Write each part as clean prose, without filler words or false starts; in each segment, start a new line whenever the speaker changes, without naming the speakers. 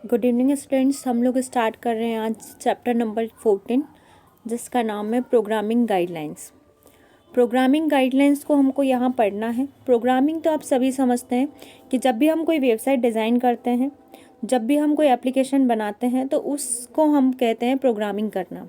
Good evening students. हम लोग start कर रहे हैं आज चैप्टर नंबर 14 जिसका नाम है प्रोग्रामिंग गाइडलाइंस। प्रोग्रामिंग गाइडलाइंस को हमको यहाँ पढ़ना है। प्रोग्रामिंग तो आप सभी समझते हैं कि जब भी हम कोई वेबसाइट डिज़ाइन करते हैं, जब भी हम कोई एप्लीकेशन बनाते हैं तो उसको हम कहते हैं प्रोग्रामिंग करना।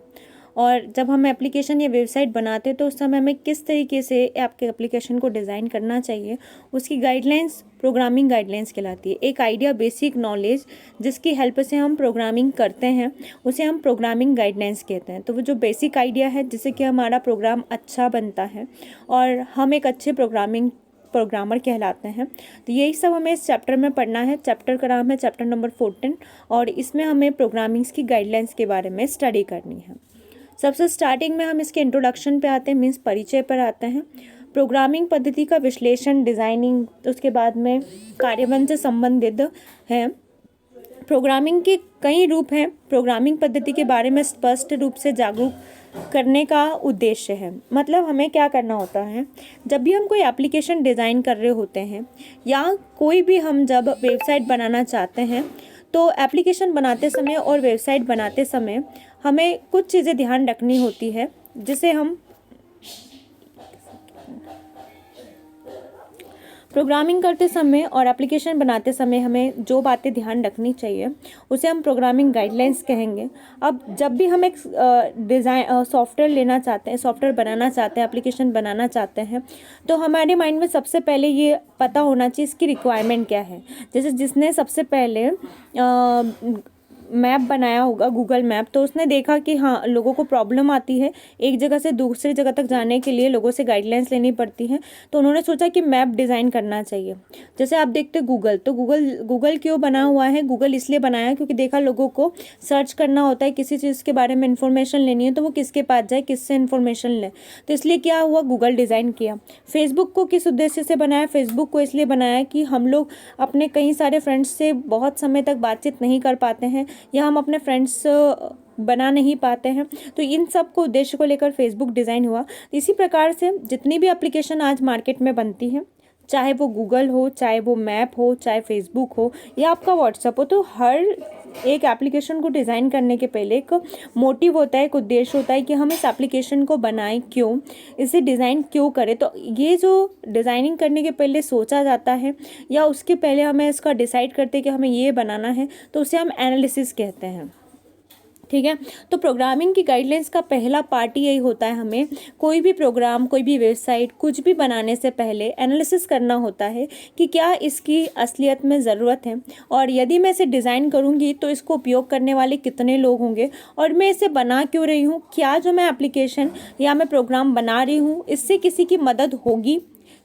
और जब हम एप्लीकेशन या वेबसाइट बनाते हैं तो उस समय हमें किस तरीके से आपके एप्लीकेशन को डिज़ाइन करना चाहिए, उसकी गाइडलाइंस प्रोग्रामिंग गाइडलाइंस कहलाती है। एक आइडिया, बेसिक नॉलेज जिसकी हेल्प से हम प्रोग्रामिंग करते हैं उसे हम प्रोग्रामिंग गाइडलाइंस कहते हैं। तो वो जो बेसिक आइडिया है जिससे कि हमारा प्रोग्राम अच्छा बनता है और हम एक अच्छे प्रोग्रामर कहलाते हैं। तो यही सब हमें इस चैप्टर में पढ़ना है। चैप्टर का नाम है चैप्टर नंबर 14 और इसमें हमें प्रोग्रामिंग्स की गाइडलाइंस के बारे में स्टडी करनी है। सबसे स्टार्टिंग में हम इसके इंट्रोडक्शन पे आते हैं, मीन्स परिचय पर आते हैं। प्रोग्रामिंग पद्धति का विश्लेषण, डिज़ाइनिंग, उसके बाद में कार्यान्वयन से संबंधित है। प्रोग्रामिंग के कई रूप हैं। प्रोग्रामिंग पद्धति के बारे में स्पष्ट रूप से जागरूक करने का उद्देश्य है। मतलब हमें क्या करना होता है, जब भी हम कोई एप्लीकेशन डिज़ाइन कर रहे होते हैं या कोई भी हम जब वेबसाइट बनाना चाहते हैं तो एप्लीकेशन बनाते समय और वेबसाइट बनाते समय हमें कुछ चीज़ें ध्यान रखनी होती है, जिसे हम प्रोग्रामिंग करते समय और एप्लीकेशन बनाते समय हमें जो बातें ध्यान रखनी चाहिए उसे हम प्रोग्रामिंग गाइडलाइंस कहेंगे। अब जब भी हम एक सॉफ्टवेयर लेना चाहते हैं, सॉफ्टवेयर बनाना चाहते हैं, एप्लीकेशन बनाना चाहते हैं, तो हमारे माइंड में सबसे पहले ये पता होना चाहिए इसकी रिक्वायरमेंट क्या है। जैसे जिसने सबसे पहले मैप बनाया होगा, गूगल मैप, तो उसने देखा कि हाँ लोगों को प्रॉब्लम आती है, एक जगह से दूसरी जगह तक जाने के लिए लोगों से गाइडलाइंस लेनी पड़ती है, तो उन्होंने सोचा कि मैप डिज़ाइन करना चाहिए। जैसे आप देखते गूगल, तो गूगल क्यों बना हुआ है? गूगल इसलिए बनाया क्योंकि देखा लोगों को सर्च करना होता है, किसी चीज़ के बारे में इन्फॉर्मेशन लेनी है तो वो किसके पास जाए, किससे इन्फॉर्मेशन ले, तो इसलिए क्या हुआ, गूगल डिज़ाइन किया। फेसबुक को किस उद्देश्य से बनाया? फेसबुक को इसलिए बनाया कि हम लोग अपने कई सारे फ्रेंड्स से बहुत समय तक बातचीत नहीं कर पाते हैं या हम अपने फ्रेंड्स बना नहीं पाते हैं, तो इन सब को उद्देश्य को लेकर फेसबुक डिज़ाइन हुआ। इसी प्रकार से जितनी भी एप्लीकेशन आज मार्केट में बनती हैं, चाहे वो गूगल हो, चाहे वो मैप हो, चाहे फेसबुक हो या आपका व्हाट्सएप हो, तो हर एक एप्लीकेशन को डिज़ाइन करने के पहले एक मोटिव होता है, एक उद्देश्य होता है कि हम इस एप्लीकेशन को बनाएं क्यों, इसे डिज़ाइन क्यों करें। तो ये जो डिज़ाइनिंग करने के पहले सोचा जाता है या उसके पहले हमें इसका डिसाइड करते हैं कि हमें ये बनाना है, तो उसे हम एनालिसिस कहते हैं। ठीक है, तो प्रोग्रामिंग की गाइडलाइंस का पहला पार्ट यही होता है, हमें कोई भी प्रोग्राम, कोई भी वेबसाइट, कुछ भी बनाने से पहले एनालिसिस करना होता है कि क्या इसकी असलियत में ज़रूरत है और यदि मैं इसे डिज़ाइन करूँगी तो इसको उपयोग करने वाले कितने लोग होंगे और मैं इसे बना क्यों रही हूँ, क्या जो मैं एप्लीकेशन या मैं प्रोग्राम बना रही हूँ इससे किसी की मदद होगी,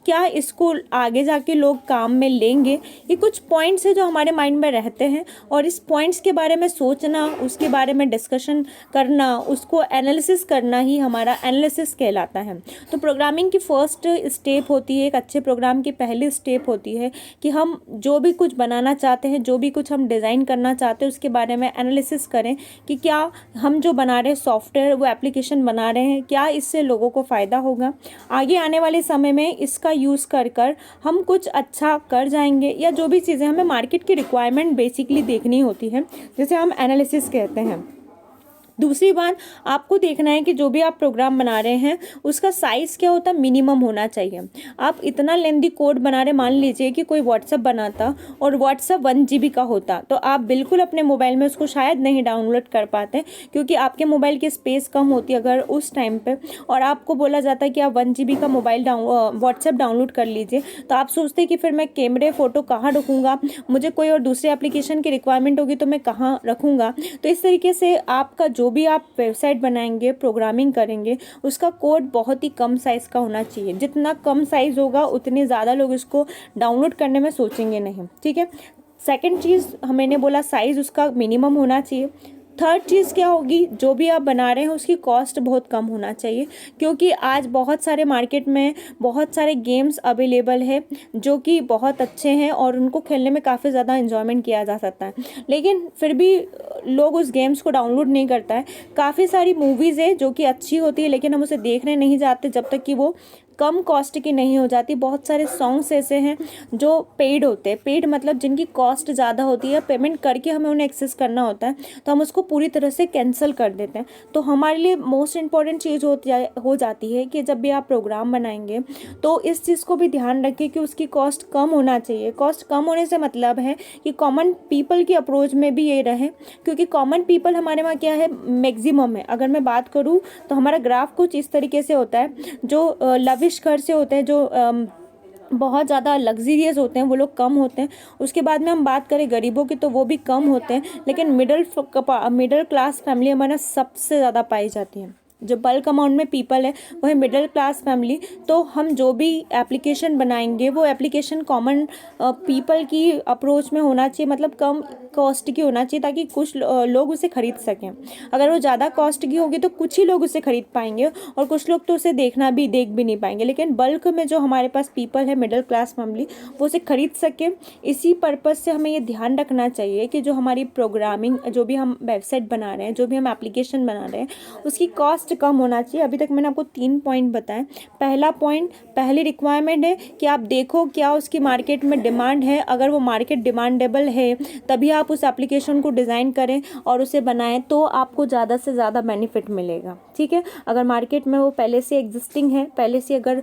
क्या इसको आगे जाके लोग काम में लेंगे। ये कुछ पॉइंट्स हैं जो हमारे माइंड में रहते हैं और इस पॉइंट्स के बारे में सोचना, उसके बारे में डिस्कशन करना, उसको एनालिसिस करना ही हमारा एनालिसिस कहलाता है। तो प्रोग्रामिंग की फर्स्ट स्टेप होती है, एक अच्छे प्रोग्राम की पहली स्टेप होती है कि हम जो भी कुछ बनाना चाहते हैं, जो भी कुछ हम डिज़ाइन करना चाहते हैं उसके बारे में एनालिसिस करें कि क्या हम जो बना रहे हैं सॉफ्टवेयर, वो एप्लीकेशन बना रहे हैं, क्या इससे लोगों को फ़ायदा होगा, आगे आने वाले समय में इसका यूज़ कर हम कुछ अच्छा कर जाएंगे, या जो भी चीज़ें हमें मार्केट की रिक्वायरमेंट बेसिकली देखनी होती है, जिसे हम एनालिसिस कहते हैं। दूसरी बात, आपको देखना है कि जो भी आप प्रोग्राम बना रहे हैं उसका साइज़ क्या होता है, मिनिमम होना चाहिए। आप इतना लेंदी कोड बना रहे, मान लीजिए कि कोई व्हाट्सअप बनाता और व्हाट्सअप 1 GB का होता, तो आप बिल्कुल अपने मोबाइल में उसको शायद नहीं डाउनलोड कर पाते क्योंकि आपके मोबाइल की स्पेस कम होती है अगर उस टाइम पर, और आपको बोला जाता है कि आप 1 GB का व्हाट्सएप डाउनलोड कर लीजिए, तो आप सोचते कि फिर मैं कैमरे फ़ोटो कहाँ रखूँगा, मुझे कोई और दूसरे एप्लीकेशन की रिक्वायरमेंट होगी तो मैं कहाँ रखूँगा। तो इस तरीके से आपका जो भी आप वेबसाइट बनाएंगे, प्रोग्रामिंग करेंगे, उसका कोड बहुत ही कम साइज़ का होना चाहिए। जितना कम साइज़ होगा उतने ज़्यादा लोग इसको डाउनलोड करने में सोचेंगे नहीं। ठीक है, सेकंड चीज़ मैंने बोला साइज़ उसका मिनिमम होना चाहिए। थर्ड चीज़ क्या होगी, जो भी आप बना रहे हैं उसकी कॉस्ट बहुत कम होना चाहिए, क्योंकि आज बहुत सारे मार्केट में बहुत सारे गेम्स अवेलेबल है जो कि बहुत अच्छे हैं और उनको खेलने में काफ़ी ज़्यादा एंजॉयमेंट किया जा सकता है, लेकिन फिर भी लोग उस गेम्स को डाउनलोड नहीं करता है। काफ़ी सारी मूवीज़ है जो कि अच्छी होती है लेकिन हम उसे देखने नहीं जाते जब तक कि वो कम कॉस्ट की नहीं हो जाती। बहुत सारे सॉन्ग्स ऐसे हैं जो पेड होते हैं, पेड मतलब जिनकी कॉस्ट ज़्यादा होती है, पेमेंट करके हमें उन्हें एक्सेस करना होता है, तो हम उसको पूरी तरह से कैंसिल कर देते हैं। तो हमारे लिए मोस्ट इम्पॉर्टेंट चीज़ हो जाती है कि जब भी आप प्रोग्राम बनाएंगे तो इस चीज़ को भी ध्यान रखें कि उसकी कॉस्ट कम होना चाहिए। कॉस्ट कम होने से मतलब है कि कॉमन पीपल की अप्रोच में भी ये रहे, क्योंकि कॉमन पीपल हमारे वहाँ क्या है, मैक्सिमम है। अगर मैं बात करूँ तो हमारा ग्राफ कुछ इस तरीके से होता है, जो लविश घर से होते हैं, जो बहुत ज़्यादा लग्जरियस होते हैं, वो लोग कम होते हैं। उसके बाद में हम बात करें गरीबों की तो वो भी कम होते हैं, लेकिन मिडिल क्लास फैमिली हमारे सबसे ज़्यादा पाई जाती है। जो बल्क अमाउंट में पीपल है वो है मिडिल क्लास फैमिली। तो हम जो भी एप्लीकेशन बनाएंगे वो एप्लीकेशन कॉमन पीपल की अप्रोच में होना चाहिए, मतलब कम कॉस्ट की होना चाहिए, ताकि कुछ लोग उसे खरीद सकें। अगर वो ज़्यादा कॉस्ट की होगी तो कुछ ही लोग उसे खरीद पाएंगे और कुछ लोग तो उसे देख भी नहीं पाएंगे। लेकिन बल्क में जो हमारे पास पीपल है, मिडिल क्लास फैमिली, वो उसे खरीद सकें। इसी पर्पज़ से हमें ये ध्यान रखना चाहिए कि जो हमारी प्रोग्रामिंग, जो भी हम वेबसाइट बना रहे हैं, जो भी हम एप्लीकेशन बना रहे हैं, उसकी कॉस्ट कम होना चाहिए। अभी तक मैंने आपको 3 पॉइंट बताए। पहली रिक्वायरमेंट है कि आप देखो क्या उसकी मार्केट में डिमांड है। अगर वो मार्केट डिमांडेबल है तभी आप उस एप्लीकेशन को डिज़ाइन करें और उसे बनाएं, तो आपको ज़्यादा से ज़्यादा बेनिफिट मिलेगा। ठीक है, अगर मार्केट में वो पहले से एग्जिस्टिंग है, पहले से अगर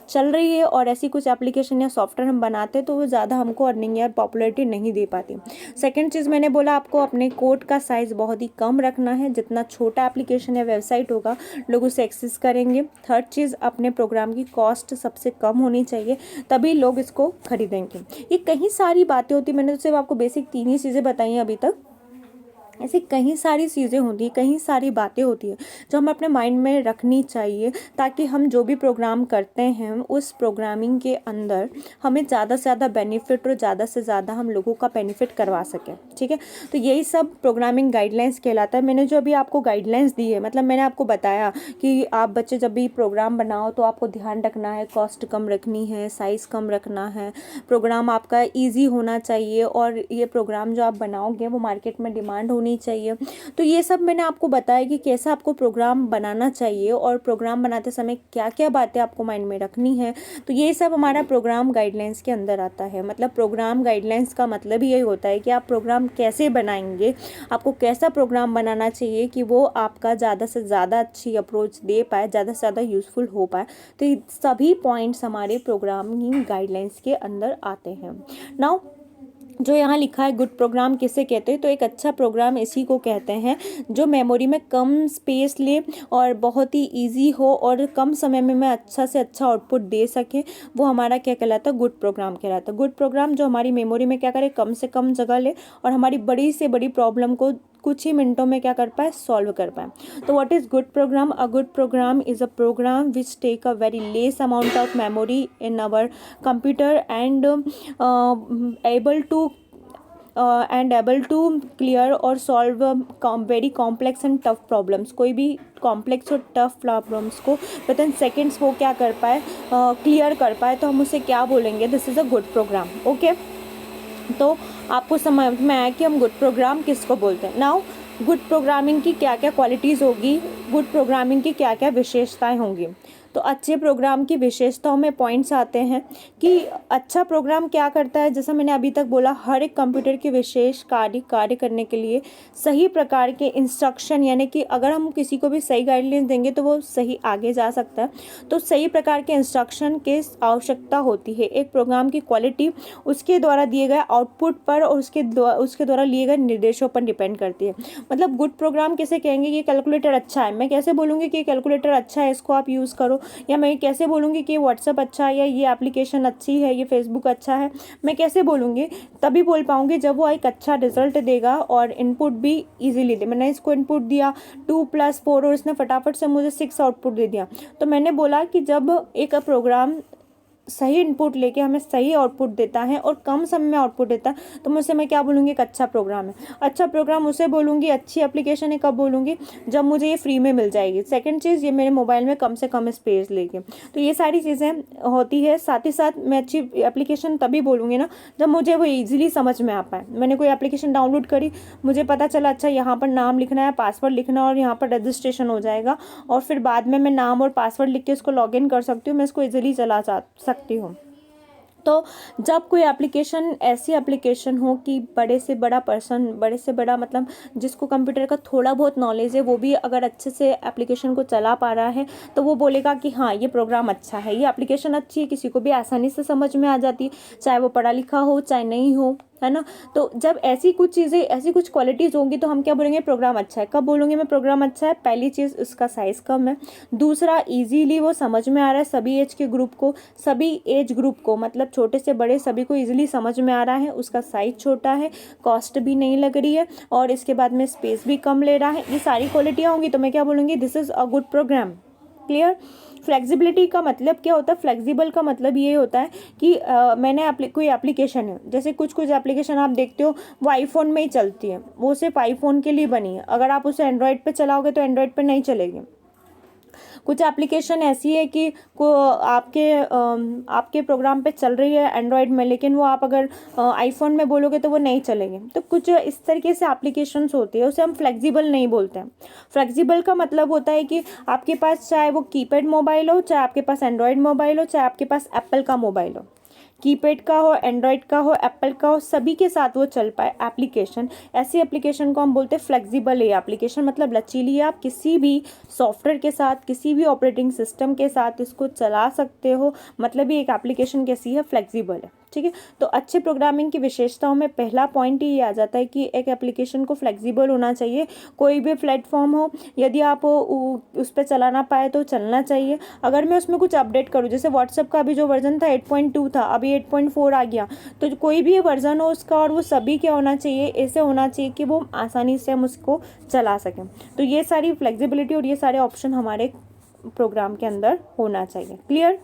चल रही है और ऐसी कुछ एप्लीकेशन या सॉफ्टवेयर हम बनाते हैं तो वो ज़्यादा हमको अर्निंग या पॉपुलैरिटी नहीं दे पाती। सेकेंड चीज़ मैंने बोला, आपको अपने कोड का साइज़ बहुत ही कम रखना है। जितना छोटा एप्लीकेशन या वेबसाइट होगा लोग उसे एक्सेस करेंगे। थर्ड चीज़, अपने प्रोग्राम की कॉस्ट सबसे कम होनी चाहिए, तभी लोग इसको खरीदेंगे। ये कई सारी बातें होती, मैंने तो सिर्फ आपको बेसिक 3 ही चीज़ें बताई हैं अभी तक। ऐसी कई सारी चीज़ें होती हैं, कई सारी बातें होती हैं जो हमें अपने माइंड में रखनी चाहिए, ताकि हम जो भी प्रोग्राम करते हैं उस प्रोग्रामिंग के अंदर हमें ज़्यादा से ज़्यादा बेनिफिट और ज़्यादा से ज़्यादा हम लोगों का बेनिफिट करवा सकें। ठीक है, तो यही सब प्रोग्रामिंग गाइडलाइंस कहलाता है। मैंने जो अभी आपको गाइडलाइंस दी है, मतलब मैंने आपको बताया कि आप बच्चे जब भी प्रोग्राम बनाओ तो आपको ध्यान रखना है, कॉस्ट कम रखनी है, साइज़ कम रखना है, प्रोग्राम आपका ईजी होना चाहिए, और ये प्रोग्राम जो आप बनाओगे वो मार्केट में डिमांड होनी चाहिए। तो ये सब मैंने आपको बताया कि कैसा आपको प्रोग्राम बनाना चाहिए और प्रोग्राम बनाते समय क्या क्या बातें आपको माइंड में रखनी है। तो ये सब हमारा प्रोग्राम गाइडलाइंस के अंदर आता है। मतलब प्रोग्राम गाइडलाइंस का मतलब ही यही होता है कि आप प्रोग्राम कैसे बनाएंगे, आपको कैसा प्रोग्राम बनाना चाहिए कि वो आपका ज़्यादा से ज़्यादा अच्छी अप्रोच दे पाए, ज़्यादा से ज़्यादा यूज़फुल हो पाए। तो ये सभी पॉइंट्स हमारे प्रोग्रामिंग गाइडलाइंस के अंदर आते हैं। नाउ जो यहाँ लिखा है गुड प्रोग्राम किसे कहते हैं, तो एक अच्छा प्रोग्राम इसी को कहते हैं जो मेमोरी में कम स्पेस ले और बहुत ही इजी हो और कम समय में मैं अच्छा से अच्छा आउटपुट दे सके, वो हमारा क्या कहलाता है, गुड प्रोग्राम कहलाता है। गुड प्रोग्राम जो हमारी मेमोरी में क्या करे, कम से कम जगह ले और हमारी बड़ी से बड़ी प्रॉब्लम को कुछ ही मिनटों में क्या कर पाए, सॉल्व कर पाए। तो what is good program? A good program is a program which take a very less amount of memory in our computer and able to clear और solve very complex and tough problems। कोई भी complex और tough problems को with in seconds वो क्या कर पाए, clear कर पाए, तो हम उसे क्या बोलेंगे, this is a good program. Okay, तो आपको समझ में आया कि हम गुड प्रोग्राम किसको बोलते हैं। नाउ गुड प्रोग्रामिंग की क्या क्या क्वालिटीज़ होगी, गुड प्रोग्रामिंग की क्या क्या विशेषताएं होंगी। तो अच्छे प्रोग्राम की विशेषताओं में पॉइंट्स आते हैं कि अच्छा प्रोग्राम क्या करता है, जैसा मैंने अभी तक बोला, हर एक कंप्यूटर के विशेष कार्य करने के लिए सही प्रकार के इंस्ट्रक्शन, यानी कि अगर हम किसी को भी सही गाइडलाइंस देंगे तो वो सही आगे जा सकता है। तो सही प्रकार के इंस्ट्रक्शन की आवश्यकता होती है। एक प्रोग्राम की क्वालिटी उसके द्वारा दिए गए आउटपुट पर और उसके द्वारा लिए गए निर्देशों पर डिपेंड करती है। मतलब गुड प्रोग्राम किसे कहेंगे, ये कैलकुलेटर अच्छा है, मैं कैसे बोलूँगी कि कैलकुलेटर अच्छा है, इसको आप यूज़ करो, या मैं कैसे बोलूँगी कि व्हाट्सअप अच्छा है, या ये एप्लीकेशन अच्छी है, ये फेसबुक अच्छा है, मैं कैसे बोलूँगी? तभी बोल पाऊँगी जब वो एक अच्छा रिजल्ट देगा और इनपुट भी इजीली दे। मैंने इसको इनपुट दिया 2 + 4 और इसने फटाफट से मुझे 6 आउटपुट दे दिया। तो मैंने बोला कि जब एक प्रोग्राम सही इनपुट लेके हमें सही आउटपुट देता है और कम समय में आउटपुट देता है, तो मैं क्या बोलूँगी, एक अच्छा प्रोग्राम है। अच्छा प्रोग्राम उसे बोलूँगी, अच्छी एप्लीकेशन है कब बोलूँगी, जब मुझे ये फ्री में मिल जाएगी। सेकंड चीज़, ये मेरे मोबाइल में कम से कम स्पेस लेके। तो ये सारी चीज़ें होती है। साथ ही साथ मैं अच्छी एप्लीकेशन तभी बोलूँगी ना जब मुझे वो ईजिली समझ में आ पाए। मैंने कोई एप्लीकेशन डाउनलोड करी, मुझे पता चला अच्छा यहाँ पर नाम लिखना है, पासवर्ड लिखना है और यहाँ पर रजिस्ट्रेशन हो जाएगा, और फिर बाद में मैं नाम और पासवर्ड लिख के उसको लॉगिन कर सकती हूँ, मैं इसको ईजिली चला सकती हूँ। तो जब कोई एप्लीकेशन ऐसी एप्लीकेशन हो कि बड़े से बड़ा पर्सन, बड़े से बड़ा मतलब जिसको कंप्यूटर का थोड़ा बहुत नॉलेज है, वो भी अगर अच्छे से एप्लीकेशन को चला पा रहा है, तो वो बोलेगा कि हाँ ये प्रोग्राम अच्छा है, ये एप्लीकेशन अच्छी है, किसी को भी आसानी से समझ में आ जाती है, चाहे वो पढ़ा लिखा हो चाहे नहीं हो, है ना। तो जब ऐसी कुछ चीज़ें, ऐसी कुछ क्वालिटीज़ होंगी तो हम क्या बोलेंगे, प्रोग्राम अच्छा है। कब बोलूँगी मैं प्रोग्राम अच्छा है, पहली चीज़ उसका साइज़ कम है, दूसरा इजीली वो समझ में आ रहा है सभी एज के ग्रुप को, सभी एज ग्रुप को, मतलब छोटे से बड़े सभी को इजीली समझ में आ रहा है, उसका साइज़ छोटा है, कॉस्ट भी नहीं लग रही है, और इसके बाद में स्पेस भी कम ले रहा है। ये सारी क्वालिटियाँ होंगी तो मैं क्या बोलूँगी, this is a good program. Clear. Flexibility का मतलब क्या होता है, फ्लेक्सिबल का मतलब ये होता है कि मैंने कोई एप्लीकेशन है, जैसे कुछ एप्लीकेशन आप देखते हो वो आईफोन में ही चलती है, वो सिर्फ आईफोन के लिए बनी है, अगर आप उसे एंड्रॉयड पे चलाओगे तो एंड्रॉयड पे नहीं चलेगी। कुछ एप्लीकेशन ऐसी है कि आपके प्रोग्राम पे चल रही है एंड्रॉयड में, लेकिन वो आप अगर आईफोन में बोलोगे तो वो नहीं चलेंगे। तो कुछ इस तरीके से एप्लीकेशंस होती है, उसे हम फ्लेक्सिबल नहीं बोलते हैं। फ्लेक्सिबल का मतलब होता है कि आपके पास चाहे वो कीपैड मोबाइल हो, चाहे आपके पास एंड्रॉयड मोबाइल हो, चाहे आपके पास एप्पल का मोबाइल हो, कीपैड का हो, एंड्रॉयड का हो, एप्पल का हो, सभी के साथ वो चल पाए एप्लीकेशन, ऐसी एप्लीकेशन को हम बोलते हैं फ्लेक्सिबल है एप्लीकेशन। मतलब लचीली है, आप किसी भी सॉफ्टवेयर के साथ, किसी भी ऑपरेटिंग सिस्टम के साथ इसको चला सकते हो, मतलब ये एक एप्लीकेशन कैसी है, फ्लेक्सिबल है। ठीक है। तो अच्छे प्रोग्रामिंग की विशेषताओं में पहला पॉइंट ही आ जाता है कि एक एप्लीकेशन को फ्लेक्सिबल होना चाहिए। कोई भी प्लेटफॉर्म हो, यदि आप उस पर चला ना पाए तो चलना चाहिए। अगर मैं उसमें कुछ अपडेट करूँ, जैसे व्हाट्सएप का अभी जो वर्जन था 8.2 था, अभी 8.4 आ गया, तो कोई भी वर्जन हो उसका और वो सभी क्या होना चाहिए, ऐसे होना चाहिए कि वो आसानी से हम उसको चला सकें। तो ये सारी फ्लेक्सिबिलिटी और ये सारे ऑप्शन हमारे प्रोग्राम के अंदर होना चाहिए। क्लियर।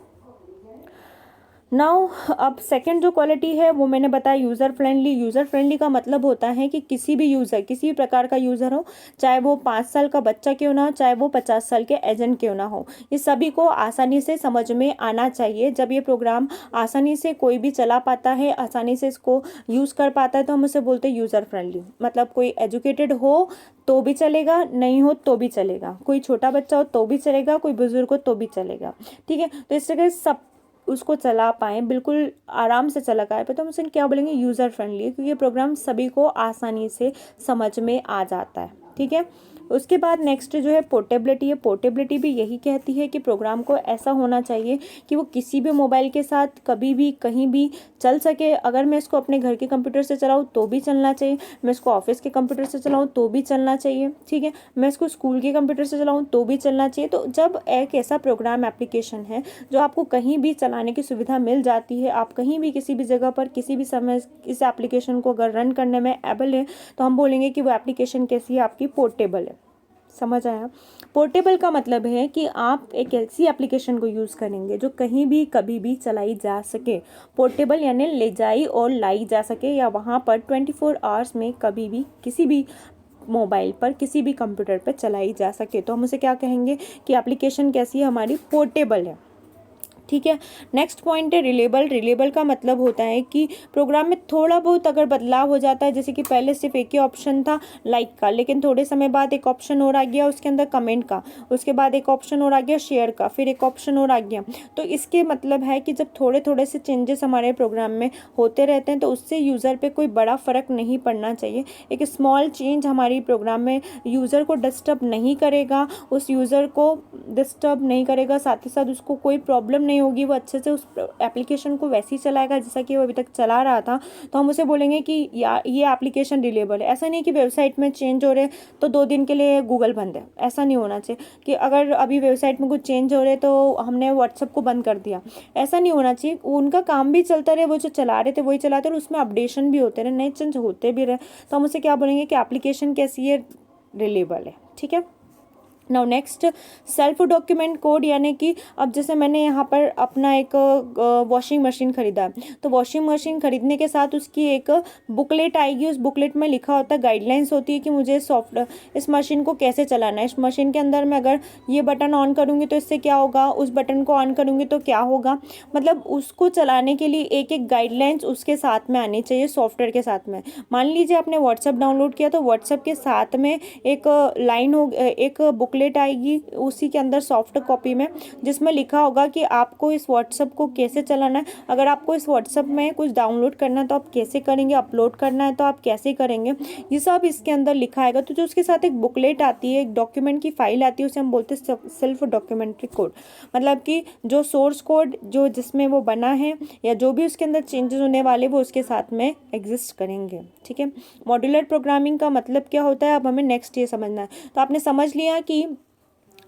नाउ अब सेकंड जो क्वालिटी है वो मैंने बताया यूज़र फ्रेंडली। यूज़र फ्रेंडली का मतलब होता है कि किसी भी यूज़र, किसी भी प्रकार का यूज़र हो, चाहे वो 5 साल का बच्चा क्यों ना हो, चाहे वो 50 साल के एजेंट क्यों ना हो, ये सभी को आसानी से समझ में आना चाहिए। जब ये प्रोग्राम आसानी से कोई भी चला पाता है, आसानी से इसको यूज़ कर पाता है, तो हम उसे बोलते हैं यूज़र फ्रेंडली। मतलब कोई एजुकेटेड हो तो भी चलेगा, नहीं हो तो भी चलेगा, कोई छोटा बच्चा हो तो भी चलेगा, कोई बुजुर्ग हो तो भी चलेगा। ठीक है। तो इस तरह सब उसको चला पाएँ, बिल्कुल आराम से चला पाए, तो हम उसे क्या बोलेंगे, यूज़र फ्रेंडली, क्योंकि ये प्रोग्राम सभी को आसानी से समझ में आ जाता है। ठीक है। उसके बाद नेक्स्ट जो है पोर्टेबिलिटी है। पोर्टेबिलिटी भी यही कहती है कि प्रोग्राम को ऐसा होना चाहिए कि वो किसी भी मोबाइल के साथ कभी भी कहीं भी चल सके। अगर मैं इसको अपने घर के कंप्यूटर से चलाऊँ तो भी चलना चाहिए, मैं इसको ऑफिस के कंप्यूटर से चलाऊँ तो भी चलना चाहिए। ठीक है। मैं इसको स्कूल के कंप्यूटर से चलाऊँ तो भी चलना चाहिए। तो जब एक ऐसा प्रोग्राम एप्लीकेशन है जो आपको कहीं भी चलाने की सुविधा मिल जाती है, आप कहीं भी किसी भी जगह पर किसी भी समय इस एप्लीकेशन को अगर रन करने में एबल है, तो हम बोलेंगे कि वो एप्लीकेशन कैसी है, आपकी पोर्टेबल है। समझ आया। पोर्टेबल का मतलब है कि आप एक ऐसी एप्लीकेशन को यूज़ करेंगे जो कहीं भी कभी भी चलाई जा सके। पोर्टेबल यानी ले जाई और लाई जा सके, या वहाँ पर 24 आवर्स में कभी भी किसी भी मोबाइल पर, किसी भी कंप्यूटर पर चलाई जा सके। तो हम उसे क्या कहेंगे कि एप्लीकेशन कैसी है, हमारी पोर्टेबल है। ठीक है। नेक्स्ट पॉइंट है रिलेबल। रिलेबल का मतलब होता है कि प्रोग्राम में थोड़ा बहुत अगर बदलाव हो जाता है, जैसे कि पहले सिर्फ एक ही ऑप्शन था लाइक का, लेकिन थोड़े समय बाद एक ऑप्शन और आ गया उसके अंदर कमेंट का, उसके बाद एक ऑप्शन और आ गया शेयर का, फिर एक ऑप्शन और आ गया। तो इसके मतलब है कि जब थोड़े थोड़े से चेंजेस हमारे प्रोग्राम में होते रहते हैं तो उससे यूज़र पे कोई बड़ा फ़र्क नहीं पड़ना चाहिए। एक स्मॉल चेंज हमारी प्रोग्राम में यूज़र को डिस्टर्ब नहीं करेगा, उस यूज़र को डिस्टर्ब नहीं करेगा, साथ ही साथ उसको कोई प्रॉब्लम नहीं होगी, वो अच्छे से उस एप्लीकेशन को वैसे ही चलाएगा जैसा कि वो अभी तक चला रहा था। तो हम उसे बोलेंगे कि ये एप्लीकेशन रिलेबल है। ऐसा नहीं कि वेबसाइट में चेंज हो रहे तो 2 दिन के लिए गूगल बंद है, ऐसा नहीं होना चाहिए कि अगर अभी वेबसाइट में कुछ चेंज हो रहे तो हमने व्हाट्सएप को बंद कर दिया, ऐसा नहीं होना चाहिए। उनका काम भी चलता रहे, वो जो चला रहे थे वही चलाते रहे, उसमें अपडेशन भी होते रहे, नए चेंज होते भी रहे। तो हम उसे क्या बोलेंगे कि एप्लीकेशन कैसी है, रिलेबल है। ठीक है। Now next, self document code, यानी कि अब जैसे मैंने यहाँ पर अपना एक वॉशिंग मशीन खरीदा है, तो वॉशिंग मशीन खरीदने के साथ उसकी एक बुकलेट आएगी। उस बुकलेट में लिखा होता है, गाइडलाइंस होती है कि मुझे इस मशीन को कैसे चलाना है। इस मशीन के अंदर मैं अगर ये बटन ऑन करूँगी तो इससे क्या होगा, उस बटन को ऑन करूँगी तो क्या होगा। मतलब उसको चलाने के लिए एक एक गाइडलाइंस उसके साथ में आनी चाहिए, सॉफ्टवेयर के साथ में। मान लीजिए आपने व्हाट्सएप डाउनलोड किया, तो व्हाट्सएप के साथ में एक लाइन हो, एक बुकलेट आएगी उसी के अंदर सॉफ्ट कॉपी में, जिसमें लिखा होगा कि आपको इस व्हाट्सएप को कैसे चलाना है। अगर आपको इस व्हाट्सएप में कुछ डाउनलोड करना है तो आप कैसे करेंगे, अपलोड करना है तो आप कैसे करेंगे, ये सब इसके अंदर लिखा आएगा। तो जो उसके साथ एक बुकलेट आती है, एक डॉक्यूमेंट की फाइल आती है, उसे हम बोलते हैं सेल्फ डॉक्यूमेंट्री कोड। मतलब कि जो सोर्स कोड जो जिसमें वो बना है या जो भी उसके अंदर चेंजेस होने वाले वो उसके साथ में एग्जिस्ट करेंगे। ठीक है, मॉड्यूलर प्रोग्रामिंग का मतलब क्या होता है, अब हमें नेक्स्ट ये समझना है। तो आपने समझ लिया कि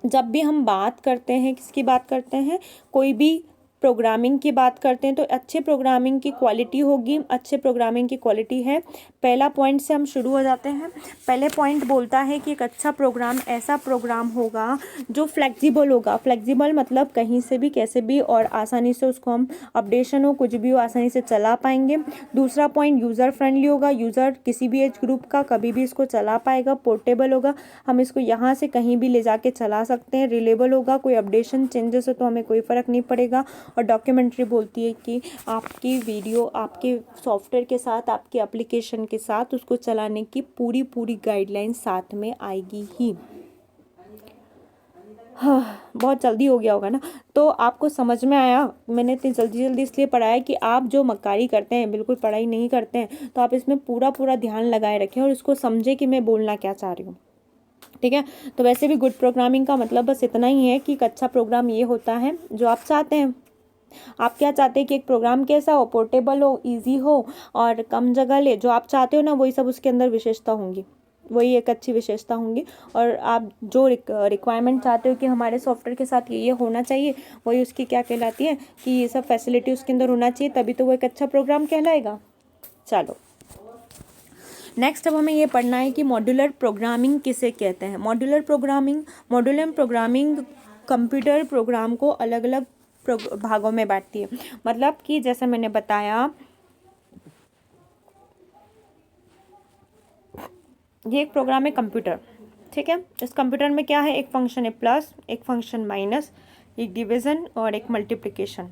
जब भी हम बात करते हैं, किसकी बात करते हैं, कोई भी प्रोग्रामिंग की बात करते हैं, तो अच्छे प्रोग्रामिंग की क्वालिटी होगी। अच्छे प्रोग्रामिंग की क्वालिटी है, पहला पॉइंट से हम शुरू हो जाते हैं। पहले पॉइंट बोलता है कि एक अच्छा प्रोग्राम ऐसा प्रोग्राम होगा जो फ्लेक्सिबल होगा। फ्लेक्सिबल मतलब कहीं से भी कैसे भी और आसानी से उसको हम अपडेशन हो कुछ भी हो आसानी से चला पाएंगे। दूसरा पॉइंट, यूज़र फ्रेंडली होगा। यूज़र किसी भी एज ग्रुप का कभी भी इसको चला पाएगा। पोर्टेबल होगा, हम इसको यहाँ से कहीं भी ले जाके चला सकते हैं। रिलेबल होगा, कोई अपडेशन चेंजेस हो तो हमें कोई फ़र्क नहीं पड़ेगा। और डॉक्यूमेंट्री बोलती है कि आपकी वीडियो आपके सॉफ्टवेयर के साथ, आपके एप्लीकेशन के साथ उसको चलाने की पूरी पूरी गाइडलाइन साथ में आएगी ही। हाँ, बहुत जल्दी हो गया होगा ना, तो आपको समझ में आया। मैंने इतनी जल्दी जल्दी इसलिए पढ़ाया कि आप जो मक्कारी करते हैं, बिल्कुल पढ़ाई नहीं करते हैं, तो आप इसमें पूरा पूरा ध्यान लगाए रखें और इसको समझे कि मैं बोलना क्या चाह रही हूँ। ठीक है, तो वैसे भी गुड प्रोग्रामिंग का मतलब बस इतना ही है कि एक अच्छा प्रोग्राम ये होता है जो आप चाहते हैं। आप क्या चाहते हैं कि एक प्रोग्राम कैसा हो, पोर्टेबल हो, इजी हो और कम जगह ले। जो आप चाहते हो ना वही सब उसके अंदर विशेषता होंगी, वही एक अच्छी विशेषता होंगी। और आप जो रिक्वायरमेंट चाहते हो कि हमारे सॉफ्टवेयर के साथ ये होना चाहिए, वही उसकी क्या कहलाती है कि ये सब फैसिलिटी उसके अंदर होना चाहिए, तभी तो वो एक अच्छा प्रोग्राम कहलाएगा। चलो नेक्स्ट, अब हमें ये पढ़ना है कि मॉड्यूलर प्रोग्रामिंग किसे कहते हैं। मॉड्यूलर प्रोग्रामिंग कंप्यूटर प्रोग्राम को अलग अलग भागों में बांटती है। मतलब कि जैसा मैंने बताया, ये एक प्रोग्राम है कंप्यूटर। ठीक है, इस कंप्यूटर में क्या है, एक फंक्शन है प्लस, एक फंक्शन माइनस, एक डिवीज़न और एक मल्टीप्लिकेशन।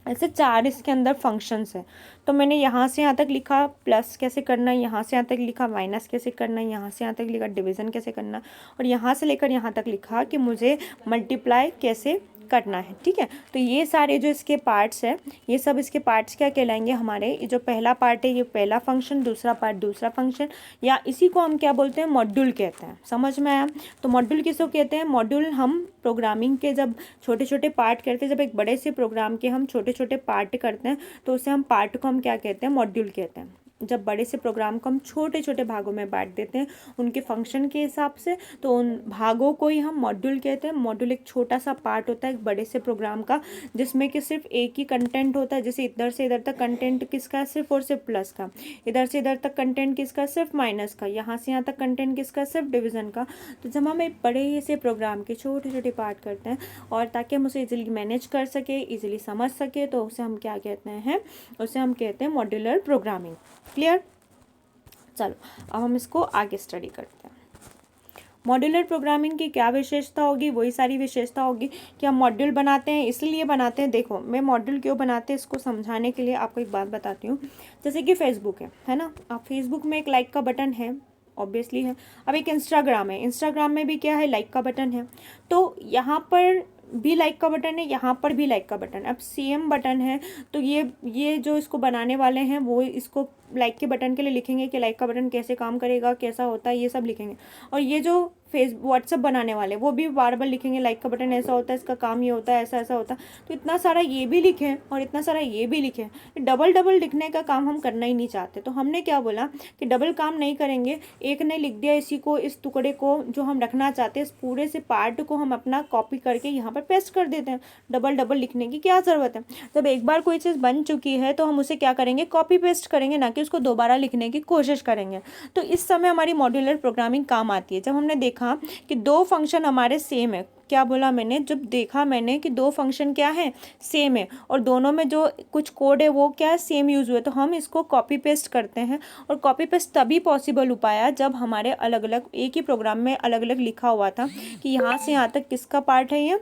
ऐसे 4 इसके अंदर फंक्शंस हैं। तो मैंने यहाँ से यहाँ तक लिखा प्लस कैसे करना है, यहाँ से यहाँ तक लिखा माइनस कैसे करना है, यहाँ से यहाँ तक लिखा डिवीज़न कैसे करना है, और यहाँ से लेकर यहाँ तक लिखा कि मुझे मल्टीप्लाई कैसे करना है। ठीक है, तो ये सारे जो इसके पार्ट्स हैं, ये सब इसके पार्ट्स क्या कहलाएंगे हमारे। ये जो पहला पार्ट है ये पहला फंक्शन, दूसरा पार्ट दूसरा फंक्शन, या इसी को हम क्या बोलते हैं, मॉड्यूल कहते हैं। समझ में आया। तो मॉड्यूल किसको कहते हैं, मॉड्यूल हम प्रोग्रामिंग के जब छोटे छोटे पार्ट करते हैं, जब एक बड़े से प्रोग्राम के हम छोटे छोटे पार्ट करते हैं तो उसे हम पार्ट को हम क्या कहते हैं, मॉड्यूल कहते हैं। जब बड़े से प्रोग्राम को हम छोटे छोटे भागों में बांट देते हैं उनके फंक्शन के हिसाब से, तो उन भागों को ही हम मॉड्यूल कहते हैं। मॉड्यूल एक छोटा सा पार्ट होता है एक बड़े से प्रोग्राम का, जिसमें कि सिर्फ एक ही कंटेंट होता है। जैसे इधर से इधर तक कंटेंट किसका है, सिर्फ और सिर्फ प्लस का। इधर से इधर तक कंटेंट किसका, सिर्फ माइनस का। यहाँ से यहाँ तक कंटेंट किसका, सिर्फ डिवीज़न का। तो जब हम एक बड़े से प्रोग्राम के छोटे छोटे पार्ट करते हैं और ताकि हम उसे इजीली मैनेज कर सके, इजीली समझ सके, तो उसे हम क्या कहते हैं, उसे हम कहते हैं मॉड्यूलर प्रोग्रामिंग। क्लियर। चलो अब हम इसको आगे स्टडी करते हैं। मॉड्यूलर प्रोग्रामिंग की क्या विशेषता होगी, वही सारी विशेषता होगी कि हम मॉड्यूल बनाते हैं, इसलिए बनाते हैं। देखो मैं मॉड्यूल क्यों बनाते हैं इसको समझाने के लिए आपको एक बात बताती हूँ। जैसे कि फेसबुक है ना, आप फेसबुक में एक लाइक का बटन है, ऑब्वियसली है। अब एक इंस्टाग्राम है, इंस्टाग्राम में भी क्या है, लाइक का बटन है। तो यहाँ पर भी लाइक का बटन है, यहाँ पर भी लाइक का बटन। अब सेम बटन है, तो ये जो इसको बनाने वाले हैं वो इसको लाइक के बटन के लिए लिखेंगे कि लाइक का बटन कैसे काम करेगा, कैसा होता है, ये सब लिखेंगे। और ये जो व्हाट्सएप बनाने वाले वो भी बार बार लिखेंगे लाइक का बटन ऐसा होता है, इसका काम ये होता है, ऐसा ऐसा होता है। तो इतना सारा ये भी लिखें और इतना सारा ये भी लिखें, डबल डबल लिखने का काम हम करना ही नहीं चाहते। तो हमने क्या बोला कि डबल काम नहीं करेंगे, एक ने लिख दिया इसी को, इस टुकड़े को जो हम रखना चाहते हैं, इस पूरे से पार्ट को हम अपना कॉपी करके यहाँ पर पेस्ट कर देते हैं। डबल डबल लिखने की क्या ज़रूरत है। जब एक बार कोई चीज़ बन चुकी है तो हम उसे क्या करेंगे, कॉपी पेस्ट करेंगे, ना कि उसको दोबारा लिखने की कोशिश करेंगे। तो इस समय हमारी मॉड्यूलर प्रोग्रामिंग काम आती है। जब हमने देखा देखा कि दो फंक्शन हमारे सेम है, क्या बोला मैंने, जब देखा मैंने कि दो फंक्शन क्या है, सेम है, और दोनों में जो कुछ कोड है वो क्या है, सेम यूज़ हुए, तो हम इसको कॉपी पेस्ट करते हैं। और कॉपी पेस्ट तभी पॉसिबल हो पाया जब हमारे अलग अलग एक ही प्रोग्राम में अलग अलग लिखा हुआ था कि यहाँ से यहाँ तक किसका पार्ट है, ये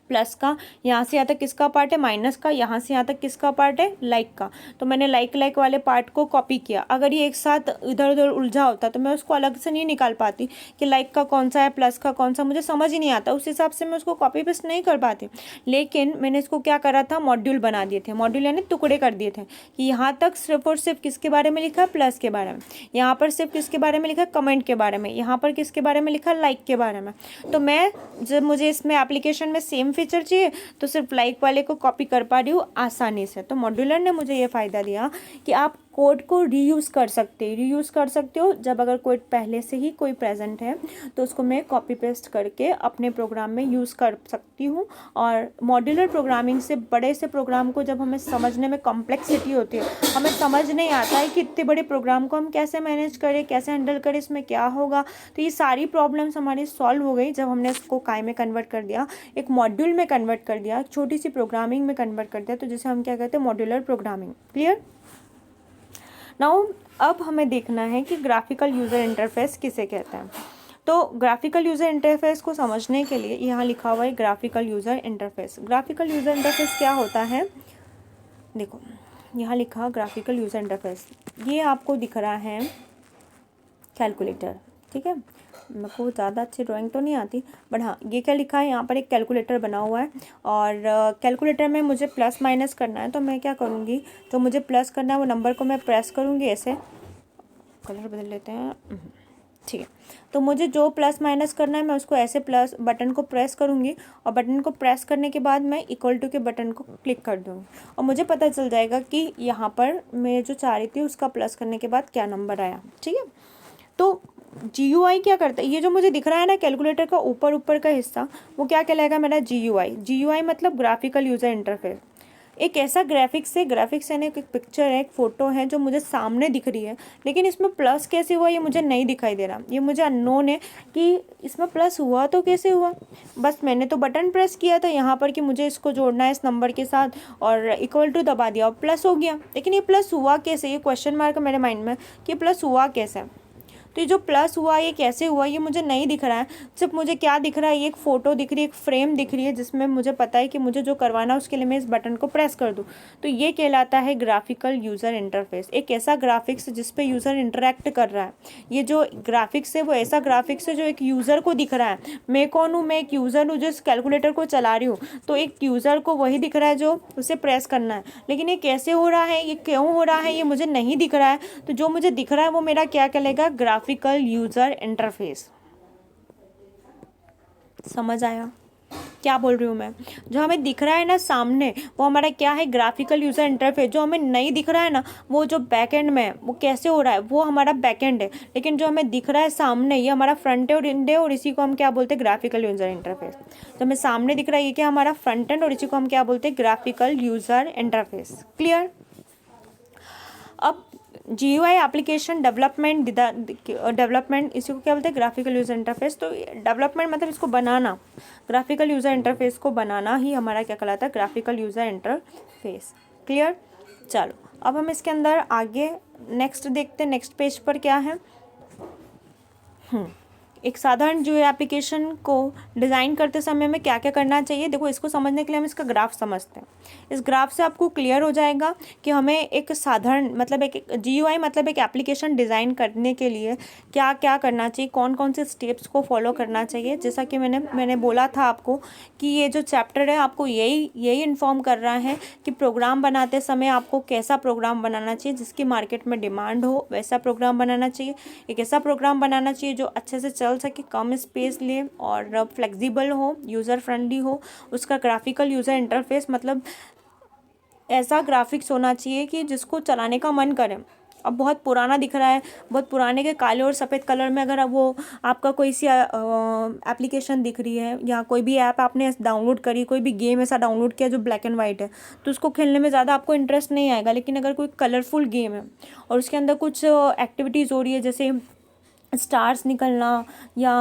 प्लस का, यहाँ से यहाँ तक किसका पार्ट है, माइनस का, यहाँ से यहाँ तक किसका पार्ट है, लाइक का। तो मैंने लाइक वाले पार्ट को कॉपी किया। अगर ये एक साथ इधर उधर उलझा होता तो मैं उसको अलग से नहीं निकाल पाती कि लाइक का कौन सा है, प्लस का कौन सा, मुझे समझ ही नहीं आता, उस हिसाब से मैं उसको कॉपी पेस्ट नहीं कर पाती। लेकिन मैंने इसको क्या करा था, मॉड्यूल बना दिए थे, मॉड्यूल यानी टुकड़े कर दिए थे कि यहाँ तक सिर्फ और सिर्फ किसके बारे में लिखा है, प्लस के बारे में, यहाँ पर सिर्फ किसके बारे में लिखा है, कमेंट के बारे में, यहाँ पर किसके बारे में लिखा है, लाइक के बारे में। तो मैं जब मुझे इसमें एप्लीकेशन में सेम फीचर चाहिए तो सिर्फ लाइक वाले को कॉपी कर पा रही हूँ आसानी से। तो मॉड्यूलर ने मुझे ये फ़ायदा दिया कि आप कोड को रीयूज़ कर सकते हो जब अगर कोड पहले से ही कोई प्रेजेंट है तो उसको मैं कॉपी पेस्ट करके अपने प्रोग्राम में यूज़ कर सकती हूँ। और मॉड्यूलर प्रोग्रामिंग से बड़े से प्रोग्राम को जब हमें समझने में कॉम्प्लेक्सिटी होती है, हमें समझ नहीं आता है कि इतने बड़े प्रोग्राम को हम कैसे मैनेज करें, कैसे हैंडल करें, इसमें क्या होगा, तो ये सारी प्रॉब्लम्स हमारी सॉल्व हो गई जब हमने इसको काय में कन्वर्ट कर दिया, एक मॉड्यूल में कन्वर्ट कर दिया, छोटी सी प्रोग्रामिंग में कन्वर्ट कर दिया, तो जिसे हम क्या कहते हैं, मॉड्यूलर प्रोग्रामिंग। क्लियर। नाउ अब हमें देखना है कि ग्राफिकल यूज़र इंटरफेस किसे कहते हैं। तो ग्राफिकल यूज़र इंटरफेस को समझने के लिए यहाँ लिखा हुआ है graphical user interface. Graphical user interface क्या होता है, देखो यहाँ लिखा ग्राफिकल यूज़र इंटरफेस, ये आपको दिख रहा है कैलकुलेटर, ठीक है। मेरे को ज़्यादा अच्छी ड्राइंग तो नहीं आती, बट हाँ ये क्या लिखा है, यहाँ पर एक कैलकुलेटर बना हुआ है और कैलकुलेटर में मुझे प्लस माइनस करना है। तो मैं क्या करूँगी, तो मुझे प्लस करना है वो नंबर को मैं प्रेस करूँगी, ऐसे कलर बदल लेते हैं, ठीक है। तो मुझे जो प्लस माइनस करना है मैं उसको ऐसे प्लस बटन को प्रेस करूँगी और बटन को प्रेस करने के बाद मैं इक्वल टू के बटन को क्लिक कर दूँगी और मुझे पता चल जाएगा कि यहाँ पर मैं जो चाह रही थी उसका प्लस करने के बाद क्या नंबर आया, ठीक है। तो GUI क्या करता है, ये जो मुझे दिख रहा है ना कैलकुलेटर का ऊपर का हिस्सा, वो क्या कहलाएगा, मेरा GUI मतलब ग्राफिकल यूज़र इंटरफेस। एक ऐसा ग्राफिक्स यानी एक पिक्चर है, एक फ़ोटो है जो मुझे सामने दिख रही है, लेकिन इसमें प्लस कैसे हुआ ये मुझे नहीं दिखाई दे रहा, ये मुझे अननोन है कि इसमें प्लस हुआ तो कैसे हुआ। बस मैंने तो बटन प्रेस किया था यहाँ पर कि मुझे इसको जोड़ना है इस नंबर के साथ और इक्वल टू दबा दिया और प्लस हो गया, लेकिन ये प्लस हुआ कैसे, ये क्वेश्चन मार्क है मेरे माइंड में कि प्लस हुआ कैसे। तो ये जो प्लस हुआ ये कैसे हुआ ये मुझे नहीं दिख रहा है, सिर्फ मुझे क्या दिख रहा है, ये एक फ़ोटो दिख रही है, एक फ्रेम दिख रही है जिसमें मुझे पता है कि मुझे जो करवाना है उसके लिए मैं इस बटन को प्रेस कर दूं। तो ये कहलाता है ग्राफिकल यूज़र इंटरफेस, एक ऐसा ग्राफिक्स जिस पे यूज़र इंटरेक्ट कर रहा है। ये जो ग्राफिक्स है वो ऐसा ग्राफिक्स है जो एक यूज़र को दिख रहा है। मैं कौन हूँ, मैं एक यूज़र हूँ जो इस कैलकुलेटर को चला रही हूँ, तो एक यूज़र को वही दिख रहा है जो उसे प्रेस करना है, लेकिन ये कैसे हो रहा है, ये क्यों हो रहा है, ये मुझे नहीं दिख रहा है। तो जो मुझे दिख रहा है वो मेरा क्या कहलाएगा, ग्राफिकल यूज़र इंटरफेस। समझ आया क्या बोल रही हूँ मैं। जो हमें दिख रहा है ना सामने वो हमारा क्या है, ग्राफिकल यूज़र इंटरफेस। जो हमें नहीं दिख रहा है ना वो जो बैकएंड में है वो कैसे हो रहा है, वो हमारा बैकएंड है, लेकिन जो हमें दिख रहा है सामने ये हमारा फ्रंट एंड है और इसी को हम क्या बोलते हैं, ग्राफिकल यूज़र इंटरफेस। जो हमें सामने दिख रहा है ये क्या हमारा फ्रंट एंड और इसी को हम क्या बोलते हैं, ग्राफिकल यूज़र इंटरफेस। क्लियर। अब GUI एप्लीकेशन डेवलपमेंट इसी को क्या बोलते हैं, ग्राफिकल यूज़र इंटरफेस। तो डेवलपमेंट मतलब इसको बनाना, ग्राफिकल यूज़र इंटरफेस को बनाना ही हमारा क्या कहलाता है, ग्राफिकल यूज़र इंटरफेस। क्लियर। चलो अब हम इसके अंदर आगे नेक्स्ट देखते हैं, नेक्स्ट पेज पर क्या है। एक साधारण जो एप्लीकेशन को डिज़ाइन करते समय में क्या क्या करना चाहिए, देखो इसको समझने के लिए हम इसका ग्राफ समझते हैं। इस ग्राफ से आपको क्लियर हो जाएगा कि हमें एक साधारण मतलब एक GUI मतलब एक एप्लीकेशन डिज़ाइन करने के लिए क्या क्या करना चाहिए, कौन कौन से स्टेप्स को फॉलो करना चाहिए। जैसा कि मैंने बोला था आपको कि ये जो चैप्टर है आपको यही इन्फॉर्म कर रहा है कि प्रोग्राम बनाते समय आपको कैसा प्रोग्राम बनाना चाहिए, जिसकी मार्केट में डिमांड हो वैसा प्रोग्राम बनाना चाहिए। एक ऐसा प्रोग्राम बनाना चाहिए जो अच्छे से चल सके, कम स्पेस ले और फ्लेक्सिबल हो, यूज़र फ्रेंडली हो। उसका ग्राफिकल यूज़र इंटरफेस मतलब ऐसा ग्राफिक्स होना चाहिए कि जिसको चलाने का मन करे। अब बहुत पुराना दिख रहा है, बहुत पुराने के काले और सफ़ेद कलर में अगर वो आपका कोई सी एप्लीकेशन दिख रही है या कोई भी ऐप आपने डाउनलोड करी, कोई भी गेम ऐसा डाउनलोड किया जो ब्लैक एंड वाइट है, तो उसको खेलने में ज़्यादा आपको इंटरेस्ट नहीं आएगा। लेकिन अगर कोई कलरफुल गेम है और उसके अंदर कुछ एक्टिविटीज़ हो रही है, जैसे स्टार्स निकलना या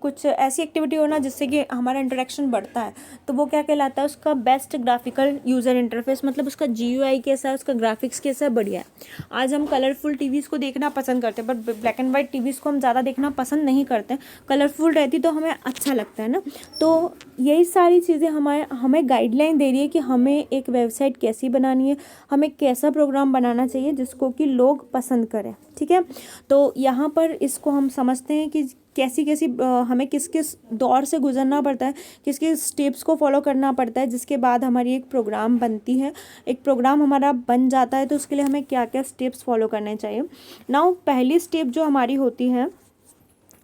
कुछ ऐसी एक्टिविटी होना जिससे कि हमारा इंटरेक्शन बढ़ता है, तो वो क्या कहलाता है, उसका बेस्ट ग्राफिकल यूज़र इंटरफेस, मतलब उसका GUI कैसा है, उसका ग्राफिक्स कैसा है, बढ़िया है। आज हम कलरफुल टीवीज़ को देखना पसंद करते हैं, but black and white TVs को हम ज़्यादा देखना पसंद नहीं करते, कलरफुल रहती तो हमें अच्छा लगता है ना। तो यही सारी चीज़ें हमें गाइडलाइन दे रही है कि हमें एक वेबसाइट कैसी बनानी है, हमें कैसा प्रोग्राम बनाना चाहिए जिसको कि लोग पसंद करें, ठीक है। तो यहाँ पर इसको हम समझते हैं कि कैसी कैसी हमें किस किस दौर से गुजरना पड़ता है, किस किस स्टेप्स को फॉलो करना पड़ता है, जिसके बाद हमारी एक प्रोग्राम बनती है, एक प्रोग्राम हमारा बन जाता है, तो उसके लिए हमें क्या क्या स्टेप्स फॉलो करने चाहिए। नाउ पहली स्टेप जो हमारी होती है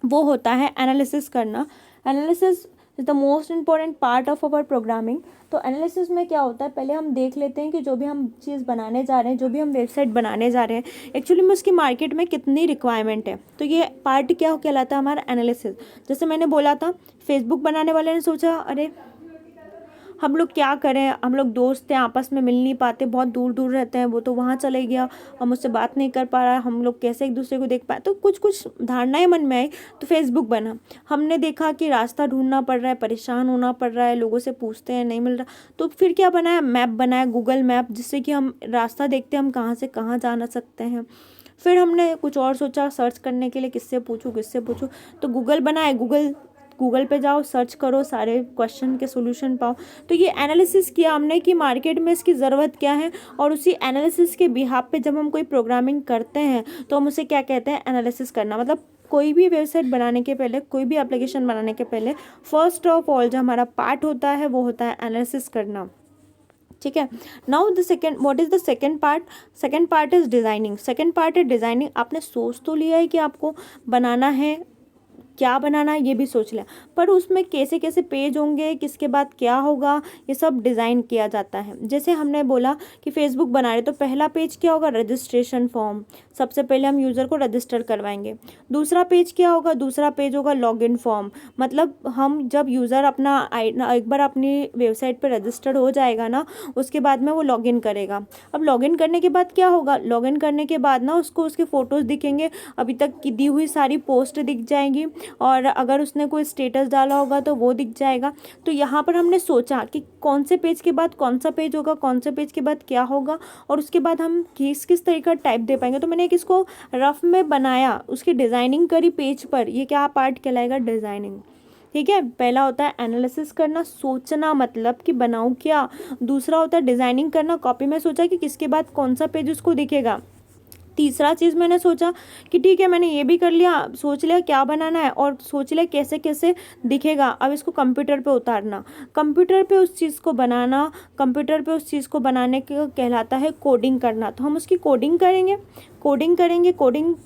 वो होता है एनालिसिस करना। Analysis is the most important part of our programming. तो एनालिसिस में क्या होता है, पहले हम देख लेते हैं कि जो भी हम चीज़ बनाने जा रहे हैं, जो भी हम वेबसाइट बनाने जा रहे हैं, एक्चुअली में उसकी मार्केट में कितनी रिक्वायरमेंट है। तो ये पार्ट क्या कहलाता है, हमारा एनालिसिस। जैसे मैंने बोला था, फेसबुक बनाने वाले ने सोचा, अरे हम लोग क्या करें, हम लोग दोस्त हैं, आपस में मिल नहीं पाते, बहुत दूर दूर रहते हैं, वो तो वहाँ चले गया, हम उससे बात नहीं कर पा रहा है, हम लोग कैसे एक दूसरे को देख पाए। तो कुछ कुछ धारणाएं मन में आई, तो फेसबुक बना। हमने देखा कि रास्ता ढूंढना पड़ रहा है, परेशान होना पड़ रहा है, लोगों से पूछते हैं नहीं मिल रहा, तो फिर क्या बनाया, मैप बनाया, गूगल मैप, जिससे कि हम रास्ता देखते हैं हम कहाँ से कहाँ जाना सकते हैं। फिर हमने कुछ और सोचा, सर्च करने के लिए किससे पूछूं, तो गूगल बनाए, गूगल पे जाओ, सर्च करो, सारे क्वेश्चन के सॉल्यूशन पाओ। तो ये एनालिसिस किया हमने कि मार्केट में इसकी ज़रूरत क्या है, और उसी एनालिसिस के बिहाफ पे जब हम कोई प्रोग्रामिंग करते हैं तो हम उसे क्या कहते हैं, एनालिसिस करना। मतलब कोई भी वेबसाइट बनाने के पहले, कोई भी एप्लीकेशन बनाने के पहले फर्स्ट ऑफ ऑल जो हमारा पार्ट होता है वो होता है एनालिसिस करना, ठीक है। Now the second, what is the second part, second part is designing. Second part है डिज़ाइनिंग। आपने सोच तो लिया है कि आपको बनाना है, क्या बनाना है ये भी सोच लिया, पर उसमें कैसे कैसे पेज होंगे, किसके बाद क्या होगा, ये सब डिज़ाइन किया जाता है। जैसे हमने बोला कि फेसबुक बना रहे, तो पहला पेज क्या होगा, रजिस्ट्रेशन फॉर्म, सबसे पहले हम यूज़र को रजिस्टर करवाएंगे। दूसरा पेज क्या होगा, दूसरा पेज होगा लॉगिन फॉर्म, मतलब हम जब यूज़र अपना एक बार अपनी वेबसाइट पर रजिस्टर्ड हो जाएगा ना, उसके बाद में वो लॉगिन करेगा। अब लॉगिन करने के बाद क्या होगा, लॉगिन करने के बाद ना उसको उसके फ़ोटोज़ दिखेंगे, अभी तक की दी हुई सारी पोस्ट दिख जाएंगी, और अगर उसने कोई स्टेटस डाला होगा तो वो दिख जाएगा। तो यहाँ पर हमने सोचा कि कौन से पेज के बाद कौन सा पेज होगा, कौन से पेज के बाद क्या होगा, और उसके बाद हम किस किस तरह का टाइप दे पाएंगे। तो मैंने एक इसको रफ में बनाया, उसकी डिज़ाइनिंग करी पेज पर। ये क्या पार्ट कहलाएगा, डिज़ाइनिंग, ठीक है। पहला होता है एनालिसिस करना, सोचना, मतलब कि बनाऊँ क्या। दूसरा होता है डिज़ाइनिंग करना, कॉपी में सोचा कि किसके बाद कौन सा पेज उसको दिखेगा। तीसरा चीज़ मैंने सोचा कि ठीक है, मैंने ये भी कर लिया, सोच लिया क्या बनाना है, और सोच लिया कैसे कैसे दिखेगा। अब इसको कंप्यूटर पे उतारना, कंप्यूटर पे उस चीज़ को बनाना, कंप्यूटर पे उस चीज़ को बनाने के कहलाता है कोडिंग करना। तो हम उसकी कोडिंग करेंगे, कोडिंग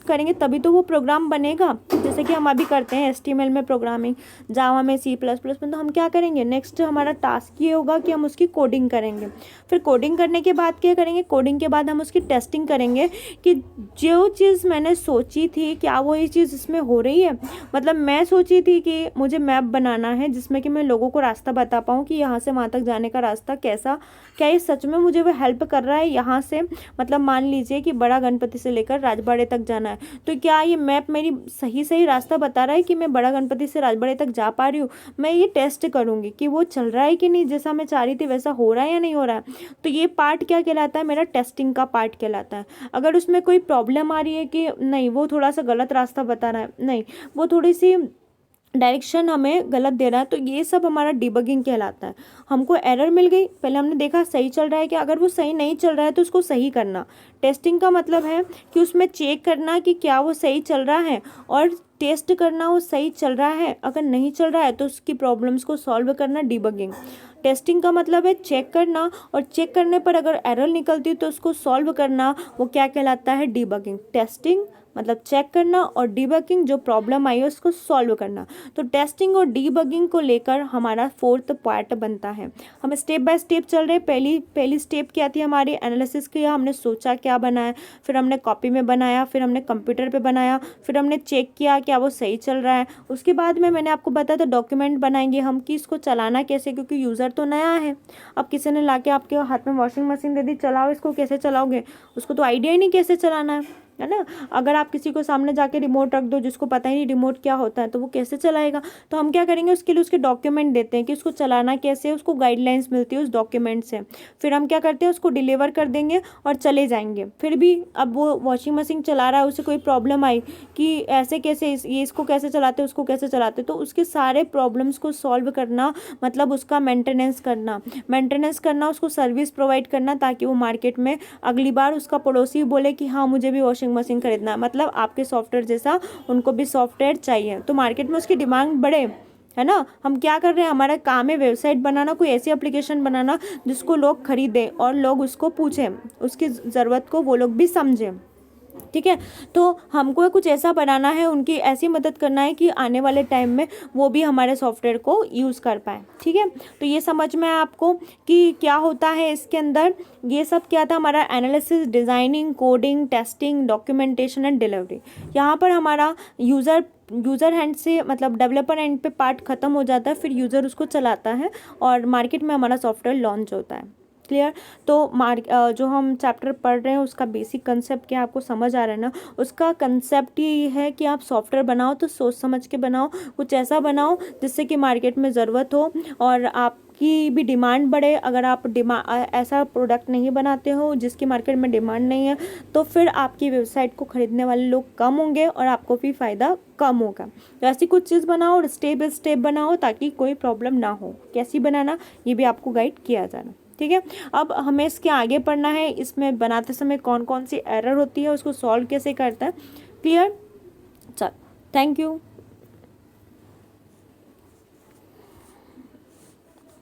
करेंगे तभी तो वो प्रोग्राम बनेगा। जैसे कि हम अभी करते हैं HTML में प्रोग्रामिंग, जावा में, C++ में, तो हम क्या करेंगे, नेक्स्ट हमारा टास्क ये होगा कि हम उसकी कोडिंग करेंगे। फिर कोडिंग करने के बाद क्या करेंगे, कोडिंग के बाद हम उसकी टेस्टिंग करेंगे कि जो चीज़ मैंने सोची थी क्या वो ये चीज़ इसमें हो रही है। मतलब मैं सोची थी कि मुझे मैप बनाना है जिसमें कि मैं लोगों को रास्ता बता पाऊँ कि यहाँ से वहाँ तक जाने का रास्ता कैसा, क्या ये सच में मुझे वो हेल्प कर रहा है यहाँ से। मतलब मान लीजिए कि बड़ा गणपति से लेकर राजबाड़े तक जाना है, तो क्या ये मैप मेरी सही रास्ता बता रहा है कि मैं बड़ा गणपति से राजबाड़े तक जा पा रही हूँ। मैं ये टेस्ट करूँगी कि वो चल रहा है कि नहीं, जैसा मैं चाह रही थी वैसा हो रहा है या नहीं हो रहा है। तो ये पार्ट क्या कहलाता है, मेरा टेस्टिंग का पार्ट कहलाता है। अगर उसमें कोई प्रॉब्लम आ रही है कि नहीं वो थोड़ा सा गलत रास्ता बता रहा है, नहीं वो थोड़ी सी डायरेक्शन हमें गलत दे रहा है, तो ये सब हमारा डिबगिंग कहलाता है। हमको एरर मिल गई, पहले हमने देखा सही चल रहा है कि, अगर वो सही नहीं चल रहा है तो उसको सही करना। टेस्टिंग का मतलब है कि उसमें चेक करना कि क्या वो सही चल रहा है, और टेस्ट करना वो सही चल रहा है। अगर नहीं चल रहा है तो उसकी प्रॉब्लम्स को सॉल्व करना, डिबगिंग। टेस्टिंग का मतलब है चेक करना, और चेक करने पर अगर एरर निकलती है तो उसको सॉल्व करना, वो क्या कहलाता है, डिबगिंग। टेस्टिंग मतलब चेक करना, और डीबगिंग जो प्रॉब्लम आई है उसको सॉल्व करना। तो टेस्टिंग और डीबगिंग को लेकर हमारा फोर्थ पार्ट बनता है। हम स्टेप बाय स्टेप चल रहे। पहली स्टेप क्या थी हमारी, एनालिसिस किया, हमने सोचा क्या बनाया, फिर हमने कॉपी में बनाया, फिर हमने कंप्यूटर पे बनाया, फिर हमने चेक किया क्या वो सही चल रहा है। उसके बाद में मैंने आपको बताया था डॉक्यूमेंट बनाएंगे हम कि इसको चलाना कैसे, क्योंकि यूज़र तो नया है। अब किसी ने ला के आपके हाथ में वॉशिंग मशीन दे दी, चलाओ इसको, कैसे चलाओगे, उसको तो आइडिया ही नहीं कैसे चलाना है। है ना। अगर आप किसी को सामने जाके रिमोट रख दो जिसको पता ही नहीं रिमोट क्या होता है, तो वो कैसे चलाएगा। तो हम क्या करेंगे, उसके लिए उसके डॉक्यूमेंट देते हैं कि उसको चलाना कैसे है, उसको गाइडलाइंस मिलती है उस डॉक्यूमेंट से। फिर हम क्या करते हैं, उसको डिलीवर कर देंगे और चले जाएंगे। फिर भी अब वो वॉशिंग मशीन चला रहा है, उसे कोई प्रॉब्लम आई कि ऐसे कैसे ये इसको कैसे चलाते, उसको कैसे चलाते, तो उसके सारे प्रॉब्लम्स को सॉल्व करना, मतलब उसका मेंटेनेंस करना, उसको सर्विस प्रोवाइड करना, ताकि वो मार्केट में अगली बार उसका पड़ोसी बोले कि हाँ मुझे भी वॉशिंग मशीन खरीदना है। मतलब आपके सॉफ्टवेयर जैसा उनको भी सॉफ्टवेयर चाहिए, तो मार्केट में उसकी डिमांड बढ़े, है ना। हम क्या कर रहे हैं, हमारा काम है वेबसाइट बनाना, कोई ऐसी एप्लीकेशन बनाना जिसको लोग खरीदें और लोग उसको पूछें, उसकी ज़रूरत को वो लोग भी समझें। ठीक है, तो हमको कुछ ऐसा बनाना है, उनकी ऐसी मदद करना है कि आने वाले टाइम में वो भी हमारे सॉफ्टवेयर को यूज़ कर पाए। ठीक है, तो ये समझ में आपको कि क्या होता है इसके अंदर। ये सब क्या था, हमारा analysis, designing, coding, testing, documentation and delivery. यहाँ पर हमारा यूज़र हैंड से, मतलब डेवलपर एंड पे पार्ट खत्म हो जाता है, फिर यूज़र उसको चलाता है और मार्केट में हमारा सॉफ्टवेयर लॉन्च होता है। क्लियर। तो जो हम चैप्टर पढ़ रहे हैं उसका बेसिक कंसेप्ट क्या आपको समझ आ रहा है ना। उसका कंसेप्ट ये है कि आप सॉफ्टवेयर बनाओ तो सोच समझ के बनाओ, कुछ ऐसा बनाओ जिससे कि मार्केट में ज़रूरत हो और आपकी भी डिमांड बढ़े। अगर आप ऐसा प्रोडक्ट नहीं बनाते हो जिसकी मार्केट में डिमांड नहीं है, तो फिर आपकी वेबसाइट को ख़रीदने वाले लोग कम होंगे और आपको भी फ़ायदा कम होगा। तो ऐसी कुछ चीज़ बनाओ और स्टेप बाय स्टेप बनाओ ताकि कोई प्रॉब्लम ना हो। कैसी बनाना ये भी आपको गाइड किया जाना। ठीक है, अब हमें इसके आगे पढ़ना है, इसमें बनाते समय कौन कौन सी एरर होती है, उसको सॉल्व कैसे करता है। क्लियर। चल, थैंक यू।